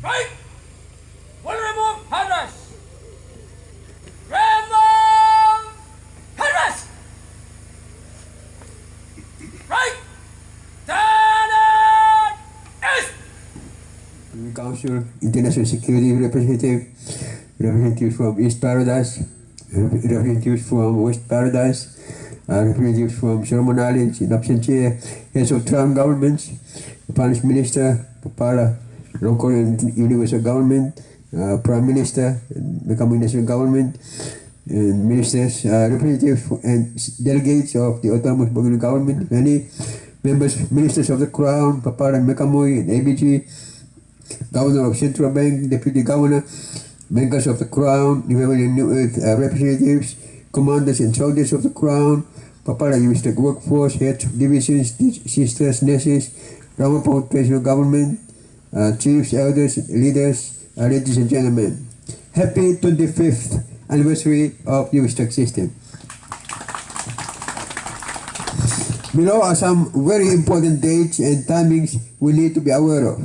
Right! Will remove headrest! Remove headrest! Right! Turn east! Council, International Security Representative, representatives from East Paradise, representatives from West Paradise, representatives from Solomon Islands, in absentia, heads of town governments, the Finance Minister, Papala, local and universal government, Prime Minister, becoming national government, and ministers, representatives and delegates of the autonomous Bogotá government, many members, ministers of the Crown, Papala and Mekamui and ABG, Governor of Central Bank, Deputy Governor, bankers of the Crown, representatives, commanders and soldiers of the Crown, Papala UVISTRACT workforce, heads of divisions, sisters, nurses, Ramapo National Government, chiefs, elders, leaders, ladies and gentlemen. Happy 25th anniversary of UVISTRACT system. Below are some very important dates and timings we need to be aware of.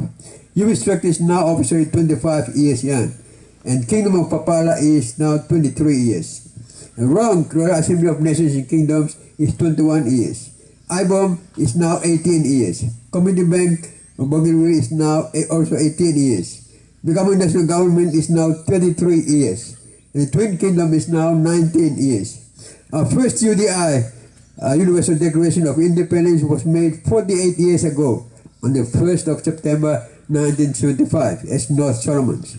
UVISTRACT is now officially 25 years young, and Kingdom of Papala is now 23 years. And RONC, Royal Assembly of Nations and Kingdoms, is 21 years. IBOM is now 18 years. Community Bank of Bougainville is now also 18 years. Becoming national government is now 33 years. And the Twin Kingdom is now 19 years. Our first UDI, Universal Declaration of Independence, was made 48 years ago on the 1st of September 1975 as North Solomons.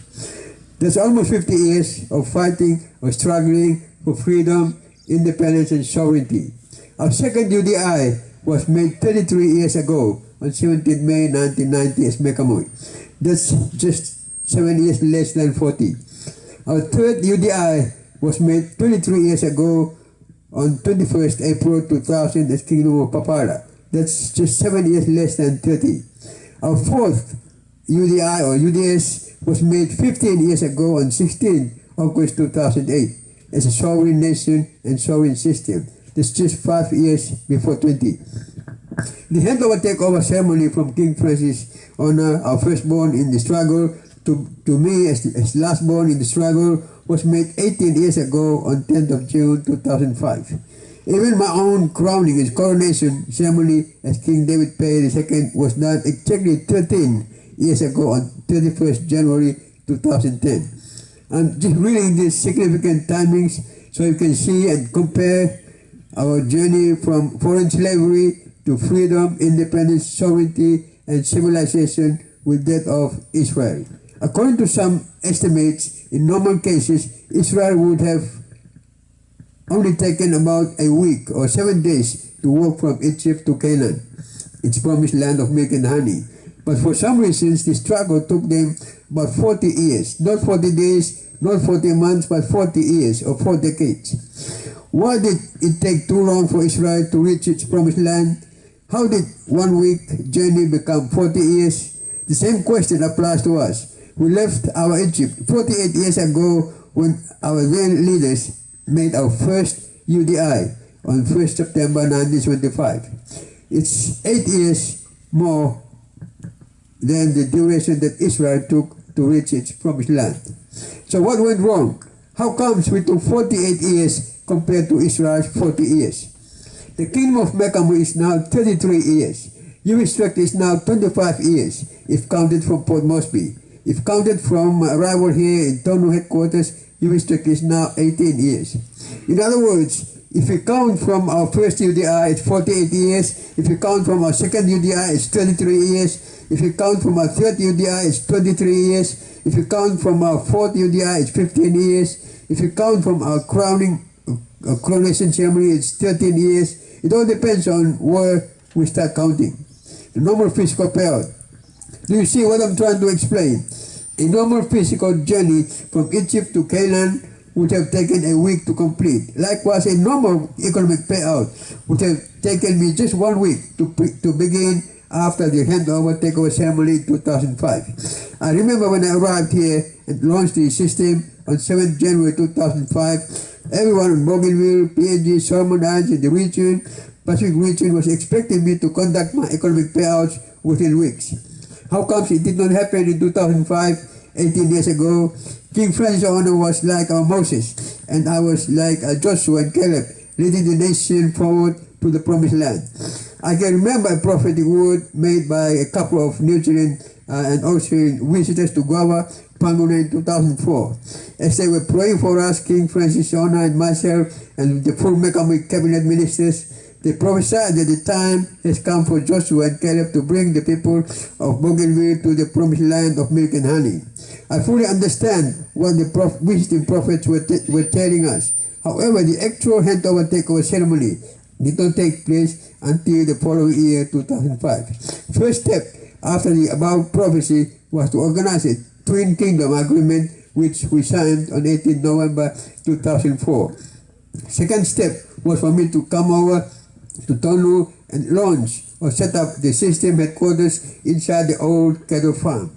There's almost 50 years of fighting or struggling for freedom, independence, and sovereignty. Our second UDI was made 33 years ago on 17 May 1990 as Mekamui. That's just 7 years less than 40. Our third UDI was made 23 years ago on 21st April 2000 as Kingdom of Papala. That's just 7 years less than 30. Our fourth UDI or UDS was made 15 years ago on 16 August 2008 as a sovereign nation and sovereign system. That's just 5 years before 20. The handover takeover ceremony from King Francis Honor, our firstborn in the struggle, to me as lastborn in the struggle, was made 18 years ago on 10th of June 2005. Even my own crowning and coronation ceremony as King David Pay II was done exactly 13 years ago on 31st January 2010. I'm just reading these significant timings so you can see and compare our journey from foreign slavery to freedom, independence, sovereignty, and civilization with that of Israel. According to some estimates, in normal cases, Israel would have only taken about a week or 7 days to walk from Egypt to Canaan, its promised land of milk and honey. But for some reasons, the struggle took them about 40 years, not 40 days, not 40 months, but 40 years or 4 decades. Why did it take too long for Israel to reach its promised land? How did 1 week journey become 40 years? The same question applies to us. We left our Egypt 48 years ago when our then leaders made our first UDI on 1st September 1975. It's 8 years more than the duration that Israel took to reach its promised land. So what went wrong? How comes we took 48 years compared to Israel's 40 years? The Kingdom of Mekamui is now 33 years. UVISTRACT is now 25 years, if counted from Port Moresby. If counted from arrival here in Tonu headquarters, UVISTRACT is now 18 years. In other words, if we count from our first UDI, it's 48 years. If we count from our second UDI, it's 33 years. If we count from our third UDI, it's 23 years. If we count from our fourth UDI, it's 15 years. If we count from our coronation ceremony, it's 13 years. It all depends on where we start counting. The normal physical payout. Do you see what I'm trying to explain? A normal physical journey from Egypt to Canaan would have taken a week to complete. Likewise, a normal economic payout would have taken me just 1 week to begin after the handover takeover ceremony in 2005. I remember when I arrived here and launched the system on 7th January 2005, everyone in Bougainville, PNG, Solomon Islands, in the region, Pacific region was expecting me to conduct my economic payouts within weeks. How comes it did not happen in 2005? 18 years ago, King Francis Honor was like our Moses, and I was like Joshua and Caleb, leading the nation forward to the promised land. I can remember a prophetic word made by a couple of New Zealand and Australian visitors to Guava, Panguna in 2004. As they were praying for us, King Francis Honor and myself and the full Mekamui cabinet ministers, they prophesied that the time has come for Joshua and Caleb to bring the people of Bougainville to the promised land of milk and honey. I fully understand what the visiting prophets were telling us. However, the actual handover takeover ceremony did not take place until the following year, 2005. First step after the above prophecy was to organize a Twin Kingdom agreement, which we signed on 18 November 2004. Second step was for me to come over to Tonu and launch or set up the system headquarters inside the old cattle farm.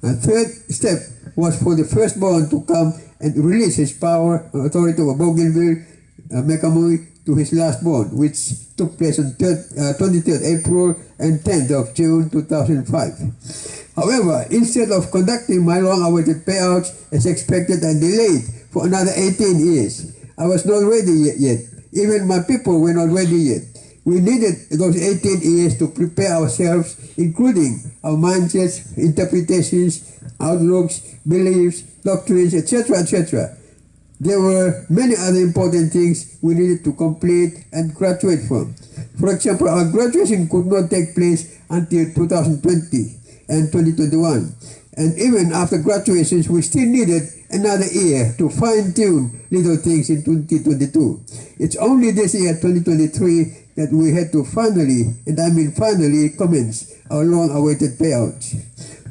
And third step was for the firstborn to come and release his power and authority over Bougainville, Mekamui, to his lastborn, which took place on 23rd April and 10th of June 2005. However, instead of conducting my long-awaited payouts as expected and delayed for another 18 years, I was not ready yet. Even my people were not ready yet. We needed those 18 years to prepare ourselves, including our mindsets, interpretations, outlooks, beliefs, doctrines, etc., etc. There were many other important things we needed to complete and graduate from. For example, our graduation could not take place until 2020 and 2021. And even after graduations, we still needed another year to fine-tune little things in 2022. It's only this year, 2023, that we had to finally, and I mean finally, commence our long-awaited payouts.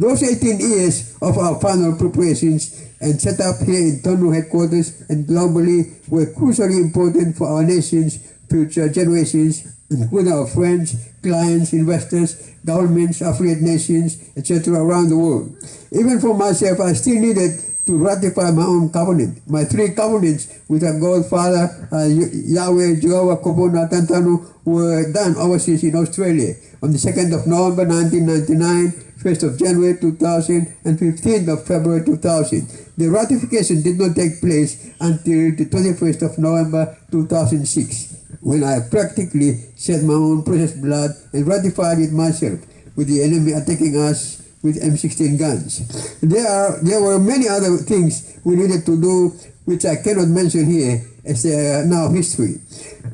Those 18 years of our final preparations and set up here in Tonu headquarters and globally were crucially important for our nation's future generations, including our friends, clients, investors, governments, affiliate nations, etc. around the world. Even for myself, I still needed to ratify my own covenant. My 3 covenants with our God Father, Yahweh, Jehovah, Kobona, Tantanu, were done overseas in Australia on the 2nd of November 1999, 1st of January 2000, and 15th of February 2000. The ratification did not take place until the 21st of November 2006, when I practically shed my own precious blood and ratified it myself, with the enemy attacking us with M16 guns. There were many other things we needed to do, which I cannot mention here, as they are now history.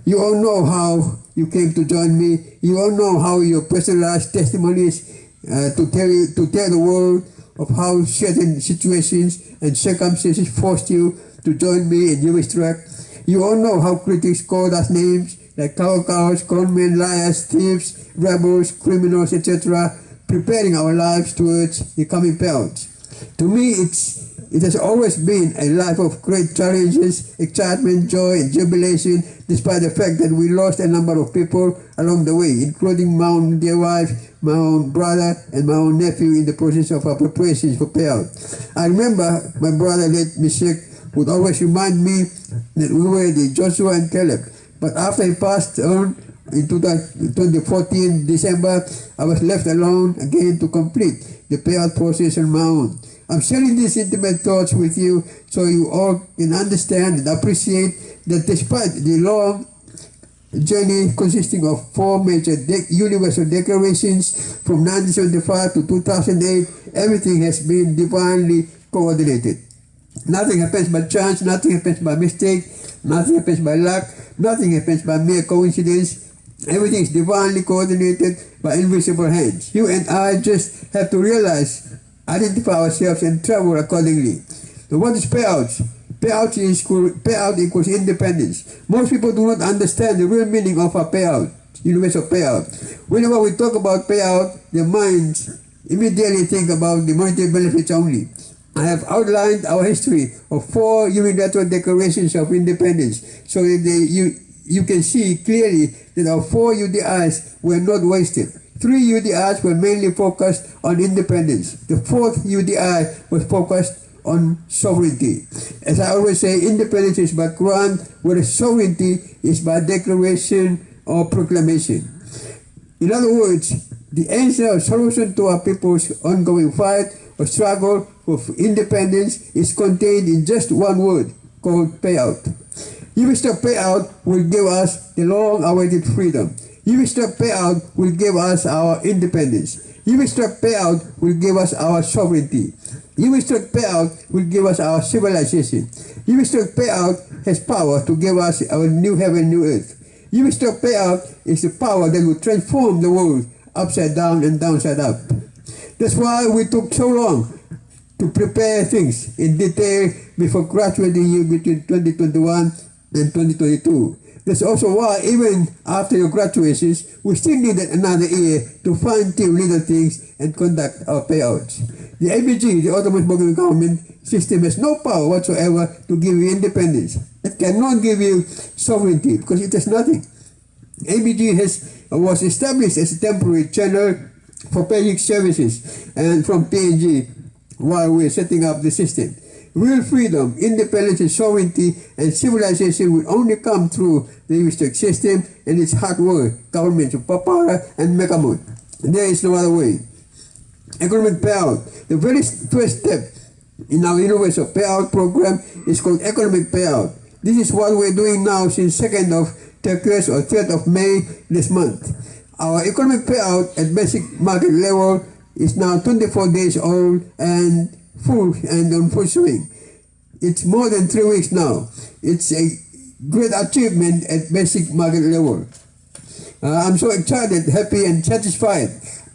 You all know how you came to join me. You all know how your personalized testimonies to tell the world of how certain situations and circumstances forced you to join me in UVISTRACT. You all know how critics called us names like cowards, conmen, liars, thieves, rebels, criminals, etc., preparing our lives towards the coming payouts. To me, it has always been a life of great challenges, excitement, joy, and jubilation, despite the fact that we lost a number of people along the way, including my own dear wife, my own brother, and my own nephew in the process of our preparations for payout. I remember my brother, late Mishek, would always remind me that we were the Joshua and Caleb. But after he passed on in 2014, December, I was left alone again to complete the payout process on my own. I'm sharing these intimate thoughts with you so you all can understand and appreciate that despite the long journey consisting of 4 major universal declarations from 1975 to 2008, everything has been divinely coordinated. Nothing happens by chance, nothing happens by mistake, nothing happens by luck, nothing happens by mere coincidence. Everything is divinely coordinated by invisible hands. You and I just have to realize, identify ourselves, and travel accordingly. So what is payouts? Payout equals independence. Most people do not understand the real meaning of a payout, universal payout. Whenever we talk about payout, their minds immediately think about the monetary benefits only. I have outlined our history of 4 unilateral declarations of independence so that you can see clearly that our 4 UDIs were not wasted. 3 UDIs were mainly focused on independence. The 4th UDI was focused on sovereignty. As I always say, independence is by grant, whereas sovereignty is by declaration or proclamation. In other words, the answer or solution to our people's ongoing fight or struggle for independence is contained in just one word, called payout. UVISTRACT Payout will give us the long-awaited freedom. UVISTRACT Payout will give us our independence. UVISTRACT Payout will give us our sovereignty. UVISTRACT Payout will give us our civilization. UVISTRACT Payout has power to give us our new heaven, new earth. UVISTRACT Payout is the power that will transform the world upside down and downside up. That's why we took so long to prepare things in detail before graduating you between 2021 and 2022. That's also why even after your graduations, we still needed another year to fine-tune little things and conduct our payouts. The ABG, the Autonomous Bulgarian Government system, has no power whatsoever to give you independence. It cannot give you sovereignty because it has nothing. ABG was established as a temporary channel for paying services and from PNG while we're setting up the system. Real freedom, independence, and sovereignty and civilization will only come through the UVISTRACT system and its hard work, governments of Papara and Mekamut. There is no other way. Economic payout. The very first step in our universal payout program is called economic payout. This is what we're doing now since 2nd of Turkish or 3rd of May this month. Our economic payout at basic market level is now 24 days old and on full swing. It's more than 3 weeks now. It's a great achievement at basic market level. I'm so excited, happy, and satisfied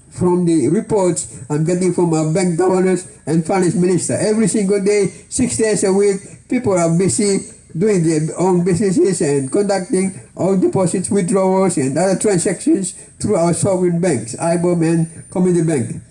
from the reports I'm getting from our bank governors and finance minister. Every single day, 6 days a week, people are busy doing their own businesses and conducting all deposits, withdrawals, and other transactions through our sovereign banks, IBOM and Community Bank.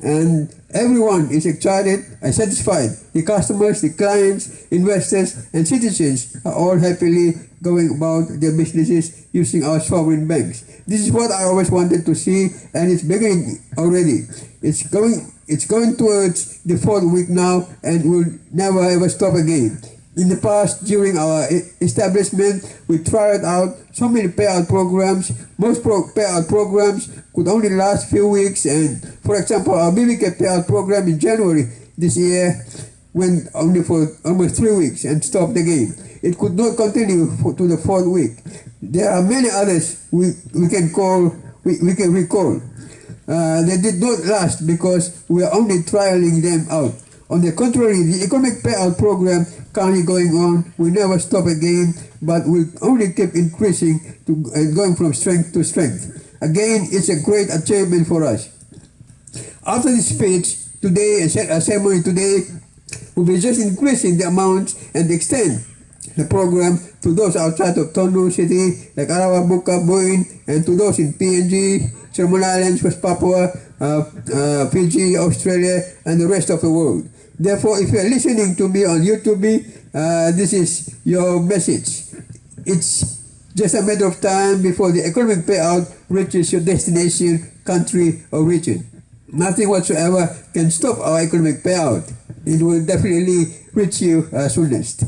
And everyone is excited and satisfied. The customers, the clients, investors, and citizens are all happily going about their businesses using our sovereign banks. This is what I always wanted to see, and it's beginning already. It's going towards the 4th week now, and will never ever stop again. In the past, during our establishment, we tried out so many payout programs. Most payout programs could only last few weeks, and for example, our BBK payout program in January this year went only for almost 3 weeks and stopped again. It could not continue to the 4th week. There are many others we can recall. They did not last because we are only trialing them out. On the contrary, the economic payout program currently going on will never stop again, but will only keep increasing and going from strength to strength. Again, it's a great achievement for us. After this speech today and ceremony today, we'll be just increasing the amounts and extend the program to those outside of Tondo City, like Arawa, Buka, Boyne, and to those in PNG, Solomon Islands, West Papua, Fiji, Australia, and the rest of the world. Therefore, if you are listening to me on YouTube, this is your message. It's just a matter of time before the economic payout reaches your destination, country, or region. Nothing whatsoever can stop our economic payout. It will definitely reach you soonest.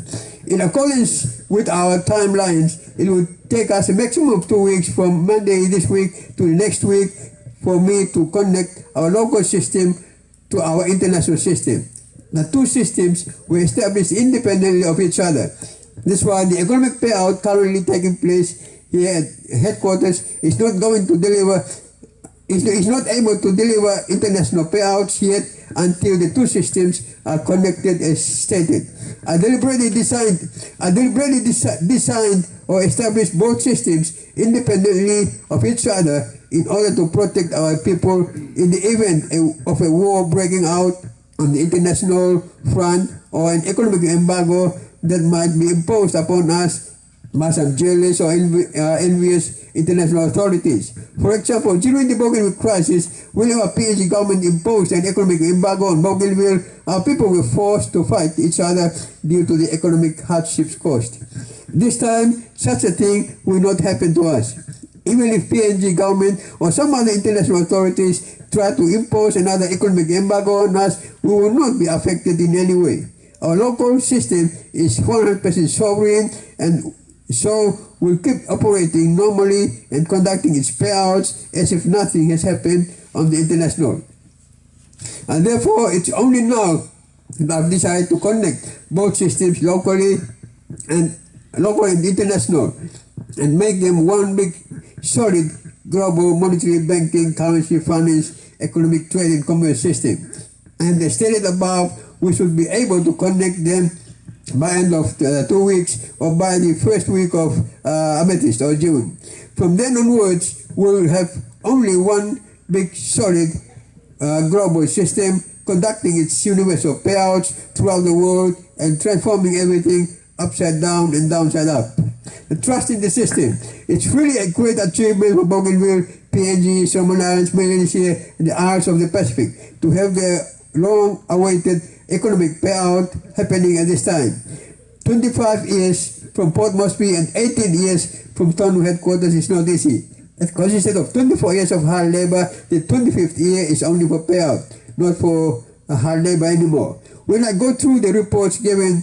In accordance with our timelines, it will take us a maximum of 2 weeks from Monday this week to the next week for me to connect our local system to our international system. The two systems were established independently of each other. That's why the economic payout currently taking place here at headquarters is not able to deliver international payouts yet until the two systems are connected as stated. I deliberately designed or established both systems independently of each other in order to protect our people in the event of a war breaking out on the international front or an economic embargo that might be imposed upon us by some jealous or envious international authorities. For example, during the Bougainville crisis, when our PNG government imposed an economic embargo on Bougainville, our people were forced to fight each other due to the economic hardships caused. This time, such a thing will not happen to us. Even if PNG government or some other international authorities try to impose another economic embargo on us, we will not be affected in any way. Our local system is 100% sovereign and so will keep operating normally and conducting its payouts as if nothing has happened on the international. And therefore, it's only now that I've decided to connect both systems locally and international and make them one big solid global monetary banking, currency, finance, economic trade and commerce system. And as stated above, we should be able to connect them by end of 2 weeks or by the first week of Amethyst or June. From then onwards, we'll have only one big solid global system conducting its universal payouts throughout the world and transforming everything upside down and downside up. The trust in the system. It's really a great achievement for Bougainville, PNG, Solomon Islands, Melanesia, and the Isles of the Pacific to have their long-awaited economic payout happening at this time. 25 years from Port Moresby and 18 years from Tonu headquarters is not easy. It consisted of 24 years of hard labor. The 25th year is only for payout, not for hard labor anymore. When I go through the reports given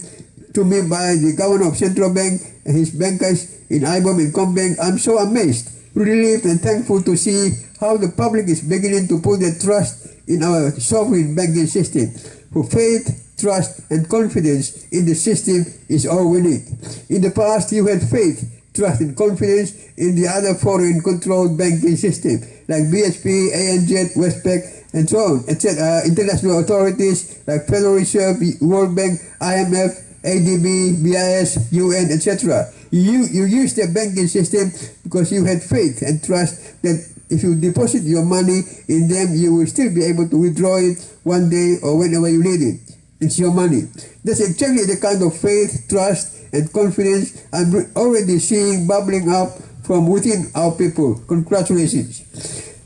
to me by the governor of Central Bank and his bankers in IBOM and Combank, I'm so amazed, relieved and thankful to see how the public is beginning to put their trust in our sovereign banking system. For faith, trust and confidence in the system is all we need. In the past, you had faith, trust and confidence in the other foreign controlled banking system like BSP, ANZ, Westpac and so on, etc. International authorities like Federal Reserve, World Bank, IMF, ADB, BIS, UN, etc. You used the banking system because you had faith and trust that if you deposit your money in them, you will still be able to withdraw it one day or whenever you need it. It's your money. That's exactly the kind of faith, trust, and confidence I'm already seeing bubbling up from within our people. Congratulations.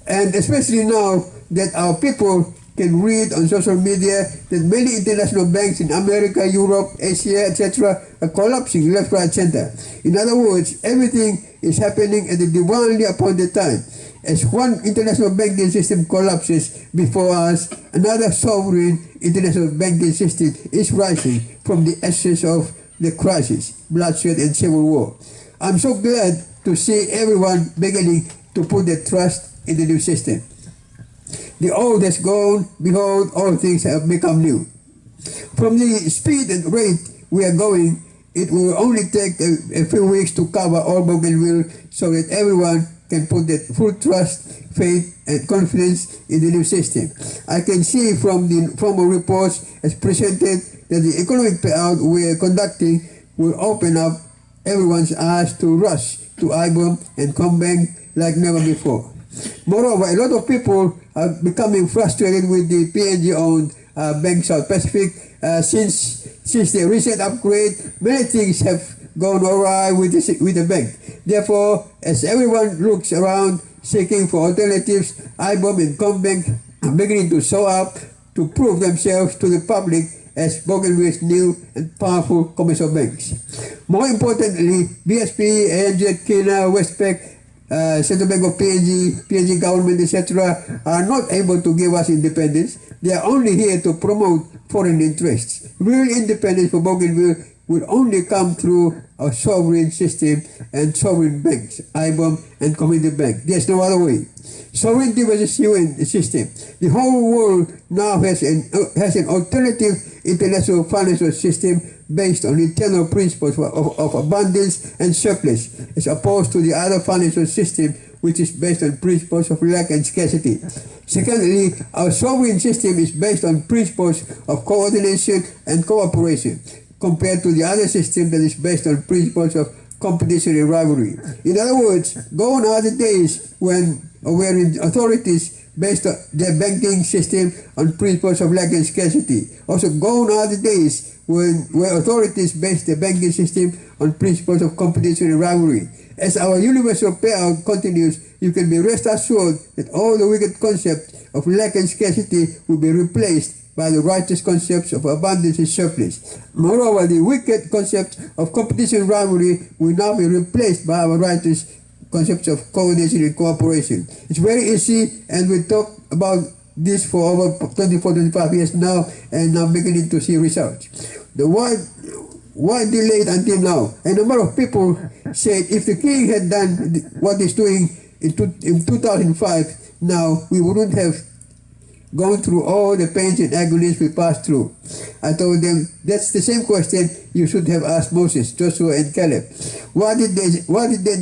And especially now that our people can read on social media that many international banks in America, Europe, Asia, etc. are collapsing left, right, center. In other words, everything is happening at the divinely appointed time. As one international banking system collapses before us, another sovereign international banking system is rising from the ashes of the crisis, bloodshed and civil war. I'm so glad to see everyone beginning to put their trust in the new system. The old has gone, behold, all things have become new. From the speed and rate we are going, it will only take a few weeks to cover all Bougainville so that everyone can put their full trust, faith, and confidence in the new system. I can see from the formal reports as presented that the economic payout we are conducting will open up everyone's eyes to rush to IBOM and Combank like never before. Moreover, a lot of people are becoming frustrated with the PNG-owned Bank South Pacific since the recent upgrade. Many things have gone awry with the bank. Therefore, as everyone looks around seeking for alternatives, IBOM and Combank are beginning to show up to prove themselves to the public as Bougainville's new and powerful commercial banks. More importantly, BSP, ANZ, Kina, Westpac, Central Bank of PNG government, etc. are not able to give us independence. They are only here to promote foreign interests. Real independence for Bougainville will only come through our sovereign system and sovereign banks, IBOM and Community Bank. There's no other way. Sovereignty versus UN system. The whole world now has an alternative international financial system based on internal principles of abundance and surplus, as opposed to the other financial system which is based on principles of lack and scarcity. Secondly, our sovereign system is based on principles of coordination and cooperation, compared to the other system that is based on principles of competition and rivalry. In other words, gone are the days wherein authorities based on their banking system on principles of lack and scarcity. Also, gone are the days where authorities base their banking system on principles of competition and rivalry. As our universal payout continues, you can be rest assured that all the wicked concepts of lack and scarcity will be replaced by the righteous concepts of abundance and surplus. Moreover, the wicked concepts of competition and rivalry will now be replaced by our righteous concepts of coordination and cooperation. It's very easy, and we talk about this for over 24-25 years now, and now beginning to see results. Why delayed until now? A number of people said if the king had done what he's doing in 2005, now we wouldn't have gone through all the pains and agonies we passed through. I told them that's the same question you should have asked Moses, Joshua, and Caleb. Why did they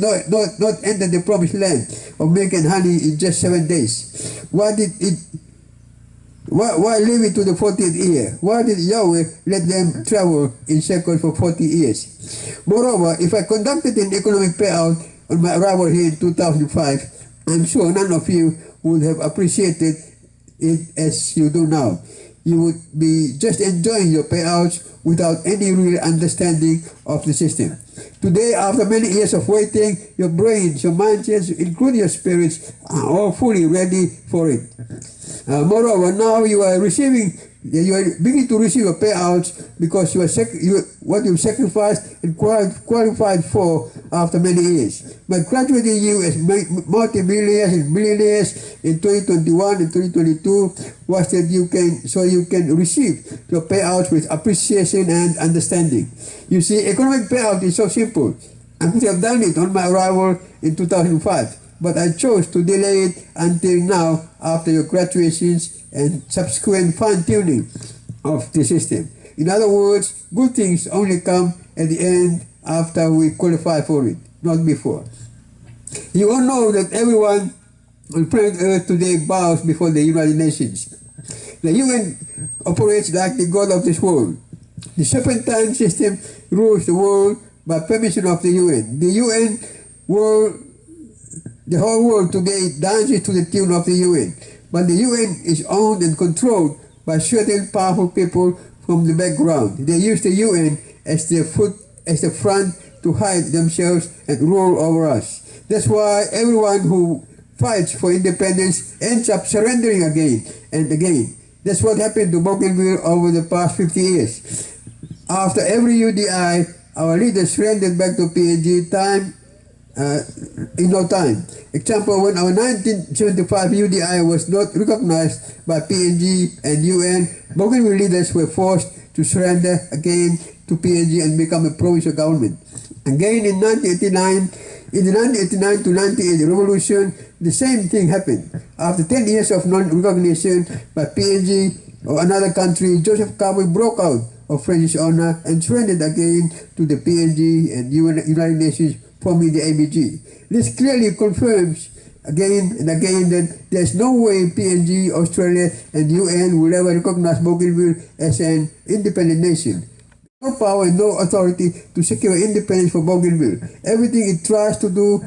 not enter the promised land of milk and honey in just 7 days? Why leave it to the 40th year? Why did Yahweh let them travel in circles for 40 years? Moreover, if I conducted an economic payout on my arrival here in 2005, I'm sure none of you would have appreciated it as you do now. You would be just enjoying your payouts without any real understanding of the system. Today, after many years of waiting, your brains, your minds, including your spirits, are all fully ready for it. Moreover, now you are beginning to receive your payouts because what you sacrificed and qualified for after many years. By graduating you as multi-millionaires and millionaires in 2021 and 2022 was that you can receive your payouts with appreciation and understanding. You see, economic payout is so simple. I could have done it on my arrival in 2005, but I chose to delay it until now after your graduations and subsequent fine-tuning of the system. In other words, good things only come at the end after we qualify for it, not before. You all know that everyone on planet Earth today bows before the United Nations. The UN operates like the God of this world. The serpentine system rules the world by permission of the UN. The whole world today dances to the tune of the UN. But the UN is owned and controlled by certain powerful people from the background. They use the UN as the front to hide themselves and rule over us. That's why everyone who fights for independence ends up surrendering again and again. That's what happened to Bougainville over the past 50 years. After every UDI, our leaders surrendered back to PNG in no time. Example, when our 1975 UDI was not recognized by PNG and UN, Bougainville leaders were forced to surrender again to PNG and become a provincial government. Again in 1989, in the 1989 to 1988 revolution, the same thing happened. After 10 years of non-recognition by PNG or another country, Joseph Kabwe broke out of French honor and surrendered again to the PNG and United Nations, forming the ABG. This clearly confirms again and again that there's no way PNG, Australia, and UN will ever recognize Bougainville as an independent nation. No power and no authority to secure independence for Bougainville. Everything it tries to do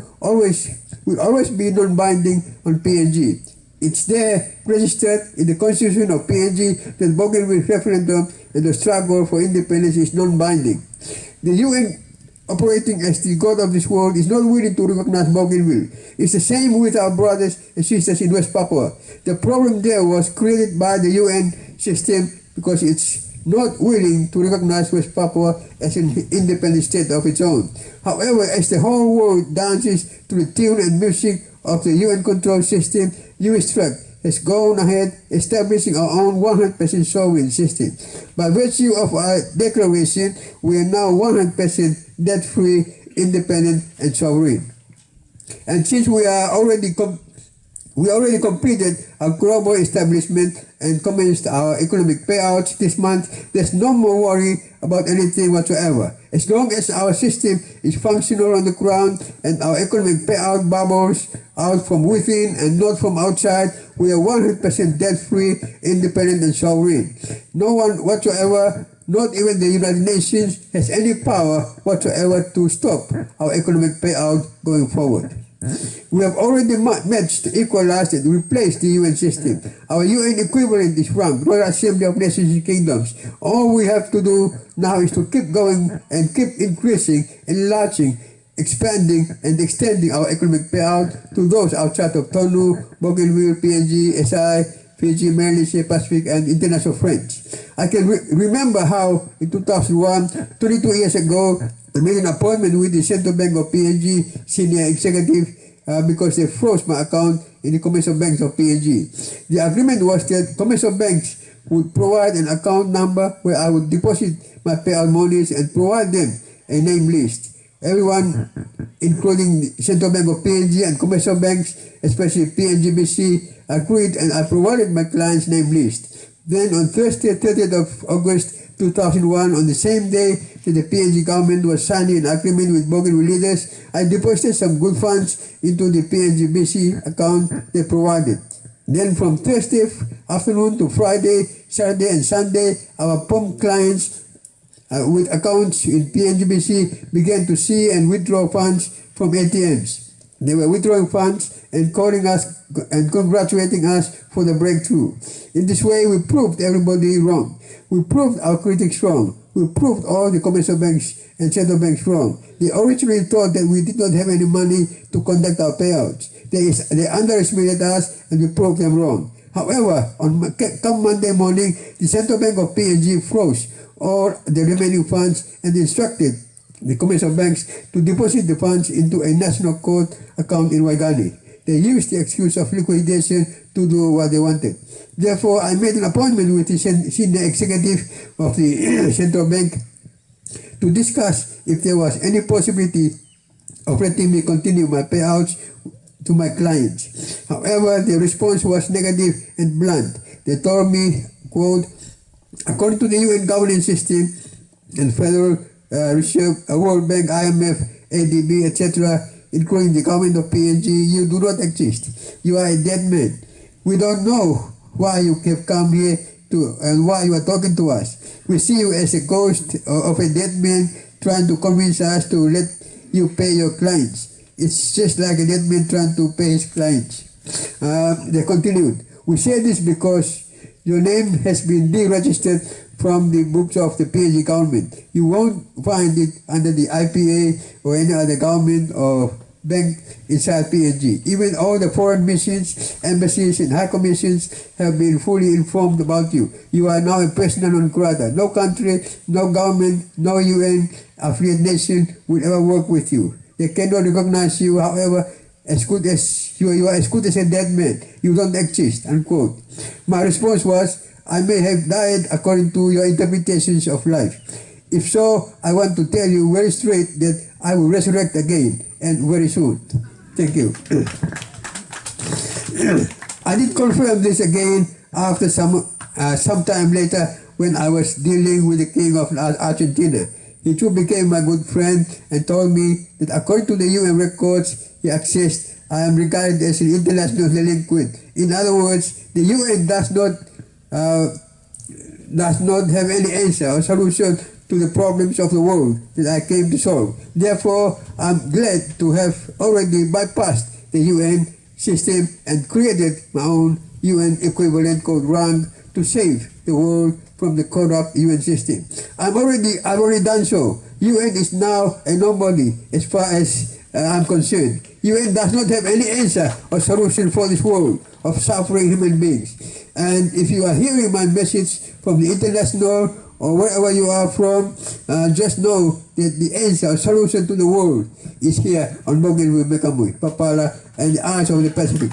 will always be non-binding on PNG. It's there registered in the constitution of PNG that Bougainville referendum and the struggle for independence is non-binding. The UN, operating as the God of this world, is not willing to recognize Bougainville. It's the same with our brothers and sisters in West Papua. The problem there was created by the UN system because it's not willing to recognize West Papua as an independent state of its own. However, as the whole world dances to the tune and music of the UN control system, UVISTRACT has gone ahead establishing our own 100% sovereign system. By virtue of our declaration, we are now 100% debt-free, independent, and sovereign. And since we already completed our global establishment and commenced our economic payouts this month, there's no more worry about anything whatsoever. As long as our system is functional on the ground and our economic payout bubbles out from within and not from outside, we are 100% debt-free, independent, and sovereign. No one whatsoever, not even the United Nations, has any power whatsoever to stop our economic payout going forward. We have already matched, equalized, and replaced the UN system. Our UN equivalent is ranked Royal Assembly of Nations and Kingdoms. All we have to do now is to keep going and keep increasing, enlarging, expanding, and extending our economic payout to those outside of Tonu, Bougainville, PNG, SI, Fiji, Malaysia, Pacific, and international friends. I can remember how in 2001, 22 years ago, I made an appointment with the Central Bank of PNG senior executive because they froze my account in the commercial banks of PNG. The agreement was that commercial banks would provide an account number where I would deposit my payout monies and provide them a name list. everyone, including the Central Bank of PNG and commercial banks, especially PNGBC, agreed and I provided my client's name list. Then on Thursday, 30th of August 2001, on the same day that the PNG government was signing an agreement with Bougainville leaders, I deposited some good funds into the PNGBC account they provided. Then from Thursday afternoon to Friday, Saturday and Sunday, our POM clients with accounts in PNGBC began to see and withdraw funds from ATMs. They were withdrawing funds and calling us and congratulating us for the breakthrough. In this way, we proved everybody wrong. We proved our critics wrong. We proved all the commercial banks and central banks wrong. They originally thought that we did not have any money to conduct our payouts. They underestimated us and we proved them wrong. However, come Monday morning, the Central Bank of PNG froze all the remaining funds and instructed the commercial banks to deposit the funds into a national code account in Waigani. They used the excuse of liquidation to do what they wanted. Therefore, I made an appointment with the senior executive of the central bank to discuss if there was any possibility of letting me continue my payouts to my clients. However, the response was negative and blunt. They told me, quote, according to the UN governance system and Federal Reserve, World Bank, IMF, ADB, etc., including the government of PNG, you do not exist. You are a dead man. We don't know why you have come here and why you are talking to us. We see you as a ghost of a dead man trying to convince us to let you pay your clients. It's just like a dead man trying to pay his clients. They continued, we say this because your name has been deregistered from the books of the PNG government. You won't find it under the IPA or any other government or bank inside PNG. Even all the foreign missions, embassies and high commissions have been fully informed about you. You are now a persona non grata. No country, no government, no UN affiliate nation will ever work with you. They cannot recognize you, however, as good as you are as good as a dead man. You don't exist, unquote. My response was, I may have died according to your interpretations of life. If so, I want to tell you very straight that I will resurrect again, and very soon. Thank you. I did confirm this again after some time later when I was dealing with the King of Argentina. He too became my good friend and told me that according to the UN records he accessed, I am regarded as an international delinquent. In other words, the UN does not have any answer or solution to the problems of the world that I came to solve. Therefore, I'm glad to have already bypassed the UN system and created my own UN equivalent called RANG to save the world from the corrupt UN system. I've already done so. UN is now a nobody as far as I'm concerned. UN does not have any answer or solution for this world of suffering human beings. And if you are hearing my message from the international or wherever you are from, just know that the answer or solution to the world is here on Bougainville, Mekamui, Papala, and the islands of the Pacific.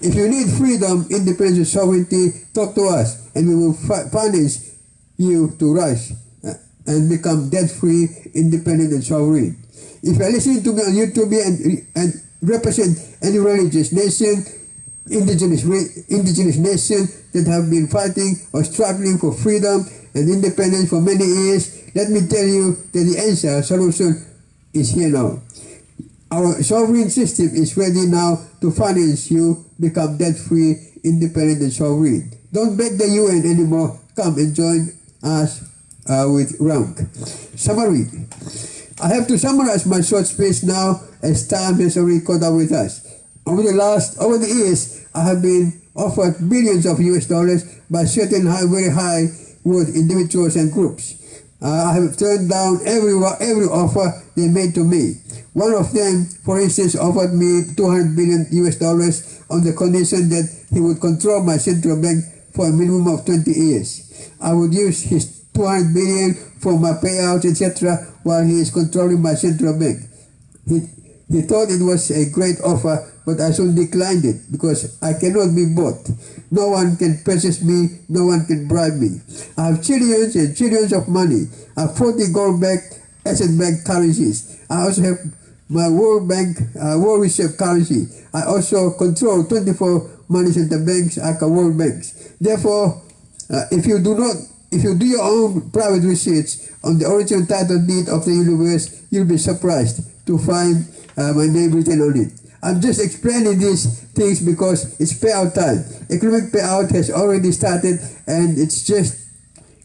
If you need freedom, independence, and sovereignty, talk to us, and we will finance you to rise and become debt-free, independent, and sovereign. If you are listening to me on YouTube and represent any religious nation, indigenous nation that have been fighting or struggling for freedom and independence for many years, let me tell you that the answer, solution is here now. Our sovereign system is ready now to finance you become debt-free, independent, and sovereign. Don't beg the UN anymore. Come and join us with rank. Summary. I have to summarize my short speech now as time has already caught up with us. Over the years, I have been offered billions of US dollars by certain very high worth individuals and groups. I have turned down every offer they made to me. One of them, for instance, offered me 200 billion US dollars on the condition that he would control my central bank for a minimum of 20 years. I would use his 200 billion for my payouts, etc., while he is controlling my central bank. He thought it was a great offer, but I soon declined it because I cannot be bought. No one can purchase me, no one can bribe me. I have trillions and trillions of money. I have 40 gold-backed asset-backed currencies. I also have my World Bank, World Reserve currency. I also control 24 money center banks, aka World Banks. Therefore, if you do your own private research on the original title deed of the universe, you'll be surprised to find my name written on it. I'm just explaining these things because it's payout time. Economic payout has already started, and it's just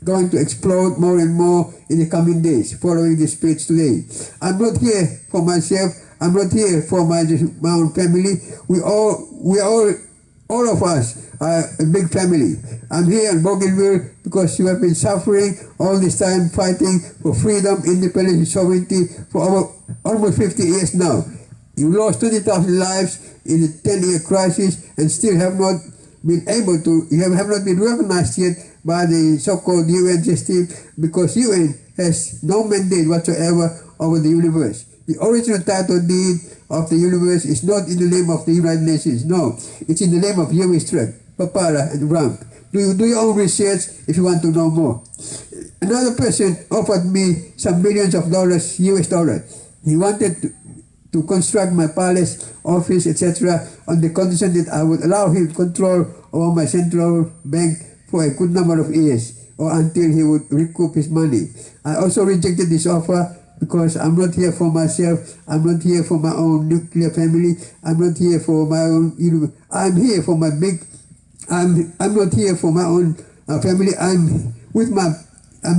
going to explode more and more in the coming days following this speech today. I'm not here for myself. I'm not here for my own family. We all of us are a big family. I'm here in Bougainville because you have been suffering all this time, fighting for freedom, independence, and sovereignty for almost 50 years now. You lost 20,000 lives in the 10-year crisis and still have not been recognized yet by the so-called UN system, because UN has no mandate whatsoever over the universe. The original title deed of the universe is not in the name of the United Nations. No, it's in the name of UVISTRACT, Papala, and Rank. Do your own research if you want to know more. Another person offered me some millions of dollars, US dollars. He wanted to construct my palace, office, etc. on the condition that I would allow him control over my central bank for a good number of years, or until he would recoup his money. I also rejected this offer because I'm not here for myself. I'm not here for my own nuclear family. I'm not here for my own, I'm here for my big, I'm not here for my own family. I'm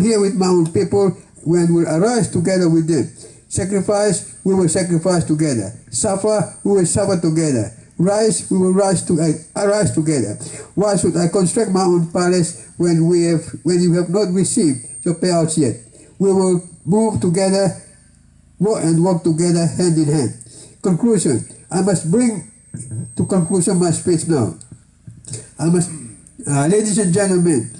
here with my own people. When we arise together with them. Sacrifice, we will sacrifice together. Suffer, we will suffer together. Rise, we will arise together. Why should I construct my own palace when you have not received your payouts yet? We will move together and work together hand in hand. Conclusion. I must bring to conclusion my speech now. Ladies and gentlemen,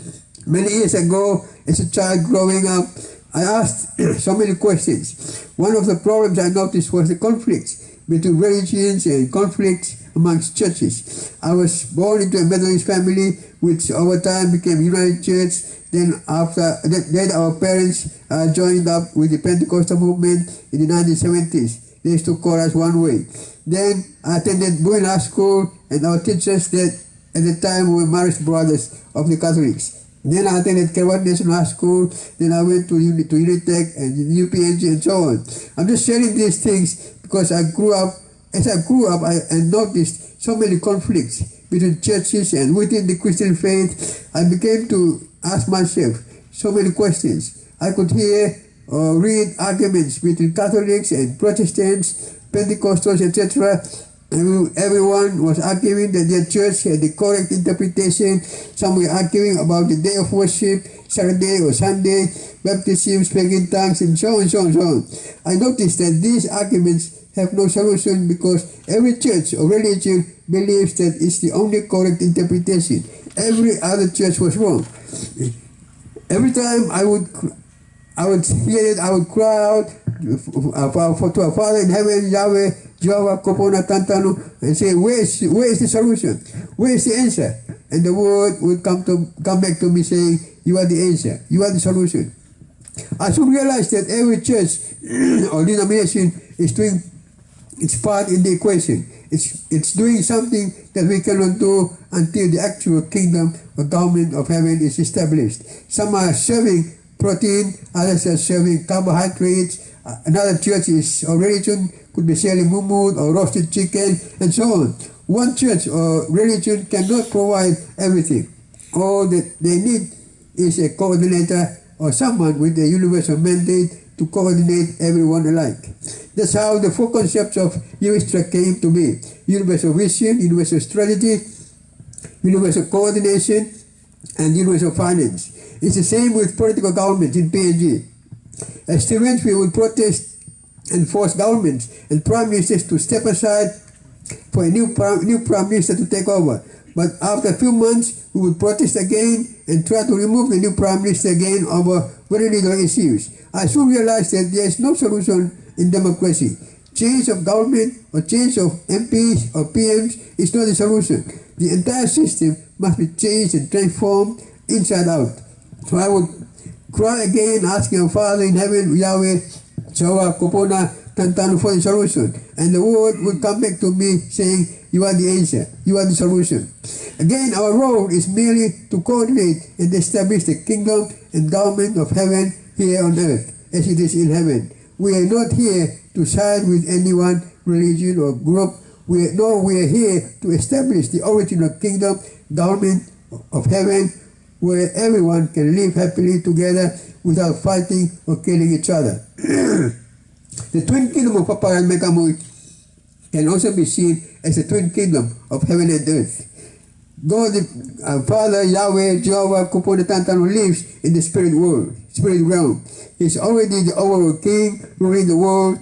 many years ago, as a child growing up, I asked so many questions. One of the problems I noticed was the conflicts between religions and conflicts amongst churches. I was born into a Methodist family, which over time became United Church. Then our parents joined up with the Pentecostal movement in the 1970s. They used to call us One Way. Then I attended Buena School, and our teachers that at the time were marriage brothers of the Catholics. Then I attended Kerwat National School. Then I went to Unitec and UPNG and so on. I'm just sharing these things because as I grew up, I noticed so many conflicts between churches and within the Christian faith. I began to ask myself so many questions. I could hear or read arguments between Catholics and Protestants, Pentecostals, etc. Everyone was arguing that their church had the correct interpretation. Some were arguing about the day of worship, Saturday or Sunday, baptism, speaking tongues, and so on, so on, so on. I noticed that these arguments have no solution because every church or religion believes that it's the only correct interpretation. Every other church was wrong. Every time I would hear it, I would cry out to our Father in heaven, Yahweh, Jehovah, Kopona, Tantano, and say, where is the solution? Where is the answer? And the word would come back to me saying, you are the answer. You are the solution. I soon realized that every church or denomination is doing its part in the equation. It's doing something that we cannot do until the actual kingdom or government of heaven is established. Some are serving protein, others are serving carbohydrates. Another church or religion could be selling mumud or roasted chicken and so on. One church or religion cannot provide everything. All that they need is a coordinator or someone with a universal mandate to coordinate everyone alike. That's how the four concepts of UVISTRACT came to be: universal vision, universal strategy, universal coordination, and universal finance. It's the same with political governments in PNG. As students, we would protest and force governments and prime ministers to step aside for a new prime minister to take over. But after a few months, we would protest again and try to remove the new prime minister again over very little issues. I soon realized that there is no solution in democracy. Change of government or change of MPs or PMs is not the solution. The entire system must be changed and transformed inside out. So I would cry again, asking our Father in heaven, Yahweh, So ako po na tantan for the solution. And the world will come back to me saying, you are the answer, you are the solution. Again, our role is merely to coordinate and establish the kingdom and government of heaven here on earth, as it is in heaven. We are not here to side with any one religion or group. We are here to establish the original kingdom, government of heaven, where everyone can live happily together without fighting or killing each other. The twin kingdom of Papa and Mekamui can also be seen as the twin kingdom of heaven and earth. God, our Father, Yahweh, Jehovah, Kuponatantano lives in the spirit world, spirit realm. He's already the overall king ruling the world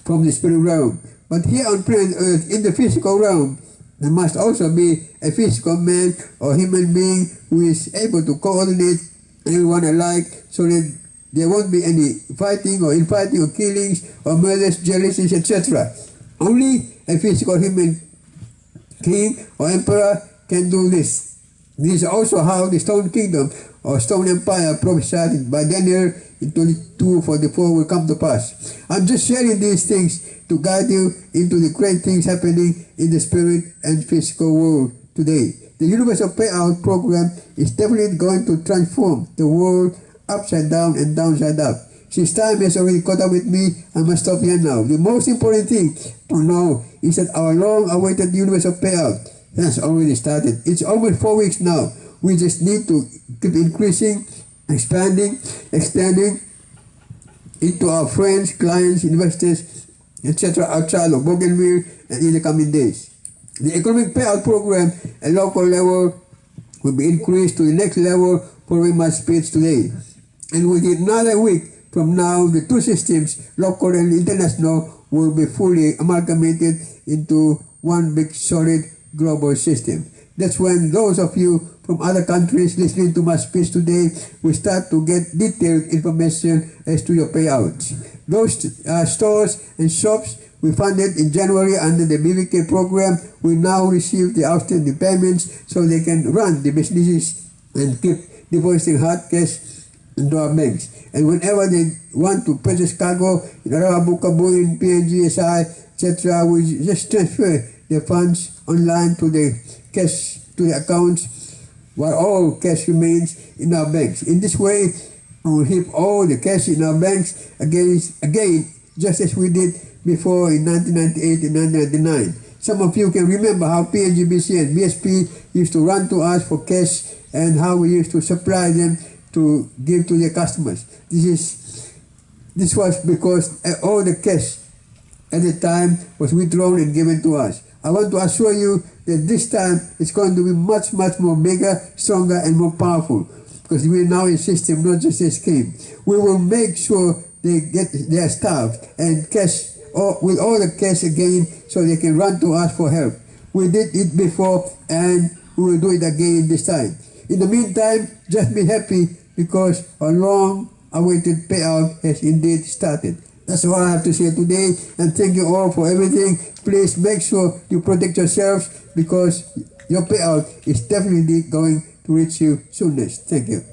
from the spirit realm. But here on planet earth, in the physical realm, there must also be a physical man or human being who is able to coordinate everyone alike so that there won't be any fighting or infighting or killings or murders, jealousies, etc. Only a physical human king or emperor can do this. This is also how the Stone Kingdom or Stone Empire prophesied by Daniel in 22:44 will come to pass. I'm just sharing these things to guide you into the great things happening in the spirit and physical world today. The Universal Payout program is definitely going to transform the world upside down and downside up. Since time has already caught up with me, I must stop here now. The most important thing to know is that our long-awaited Universal Payout has already started. It's almost 4 weeks now. We just need to keep increasing, expanding into our friends, clients, investors, etc. outside of Bougainville and in the coming days. The economic payout program at local level will be increased to the next level following my speech today. And within another week from now, the two systems, local and international, will be fully amalgamated into one big solid global system. That's when those of you from other countries listening to my speech today will start to get detailed information as to your payouts. Those stores and shops we funded in January under the BVK program will now receive the outstanding payments so they can run the businesses and keep depositing hard cash into our banks. And whenever they want to purchase cargo in Arabukabu, in PNG, SI, etc., we just transfer the funds online to the cash, to the accounts, while all cash remains in our banks. In this way, we will keep all the cash in our banks again, just as we did before in 1998 and 1999. Some of you can remember how PNGBC and BSP used to run to us for cash and how we used to supply them to give to their customers. This was because all the cash at the time was withdrawn and given to us. I want to assure you that this time it's going to be much, much more bigger, stronger, and more powerful, because we are now a system, not just a scheme. We will make sure they get their staff and cash, with all the cash again, so they can run to us for help. We did it before, and we will do it again this time. In the meantime, just be happy because a long-awaited payout has indeed started. That's all I have to say today, and thank you all for everything. Please make sure you protect yourselves because your payout is definitely going to reach you soonest. Thank you.